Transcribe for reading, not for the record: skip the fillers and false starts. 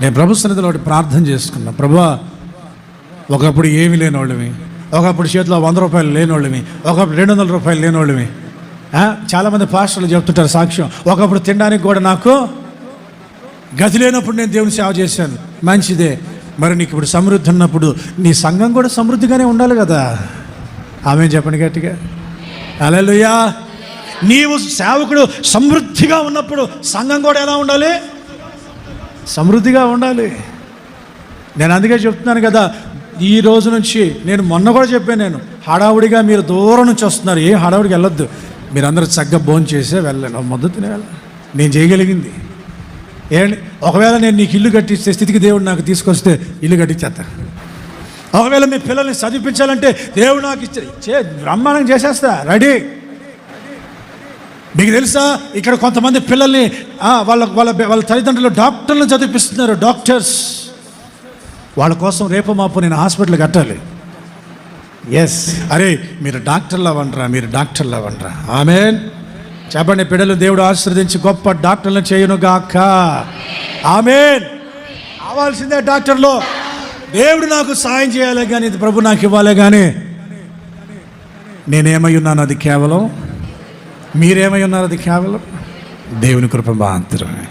నేను ప్రభు సన్నిధిలో ఒకటి ప్రార్థన చేసుకున్నా. ప్రభువా, ఒకప్పుడు ఏమీ లేనివాళ్ళమి, ఒకప్పుడు చేతిలో 100 రూపాయలు లేనివాళ్ళమి, ఒకప్పుడు 200 రూపాయలు లేనివాళ్ళమి. చాలామంది పాస్టర్లు చెప్తుంటారు సాక్ష్యం, ఒకప్పుడు తినడానికి కూడా నాకు గతి లేనప్పుడు నేను దేవుని సేవ చేశాను. మంచిదే, మరి నీకు ఇప్పుడు సమృద్ధి ఉన్నప్పుడు నీ సంఘం కూడా సమృద్ధిగానే ఉండాలి కదా. ఆమేన్ చెప్పండి గట్టిగా. హల్లెలూయా. నీవు సేవకుడు సమృద్ధిగా ఉన్నప్పుడు సంఘం కూడా ఎలా ఉండాలి? సమృద్ధిగా ఉండాలి. నేను అందుకే చెప్తున్నాను కదా, ఈ రోజు నుంచి నేను మొన్న కూడా చెప్పాను, నేను హడావుడిగా మీరు దూరం నుంచి వస్తున్నారు, ఏ హడావుడికి వెళ్ళొద్దు, మీరు అందరూ చక్కగా భోజనం చేసే వెళ్ళండి, మొదటినే వెళ్ళండి. నేను చేయగలిగింది ఏంటి, ఒకవేళ నేను నీకు ఇల్లు కట్టిస్తే స్థితికి దేవుడు నాకు తీసుకొస్తే ఇల్లు కట్టించేస్తా. ఒకవేళ మీ పిల్లల్ని చదివించాలంటే దేవుడు నాకు బ్రహ్మాండంగా చేసేస్తా, రెడీ. మీకు తెలుసా, ఇక్కడ కొంతమంది పిల్లల్ని వాళ్ళ వాళ్ళ వాళ్ళ తల్లిదండ్రులు డాక్టర్లను చదివిపిస్తున్నారు, డాక్టర్స్. వాళ్ళ కోసం రేపు మాపు నేను హాస్పిటల్ కట్టాలి. ఎస్, అరే మీరు డాక్టర్లు అవ్వండిరా, మీరు డాక్టర్లు అవ్వండిరా. ఆమేన్ చెప్పండి. పిల్లలు దేవుడు ఆశీర్వదించి గొప్ప డాక్టర్లను చేయునుగాక. ఆమేన్. కావాల్సిందే డాక్టర్లు. దేవుడు నాకు సాయం చేయాలి కానీ, ఇది ప్రభు నాకు ఇవ్వాలి కానీ, నేనేమై ఉన్నాను అది కేవలం, మీరేమై ఉన్నారు అది కేవలం దేవుని కృప మాత్రమే.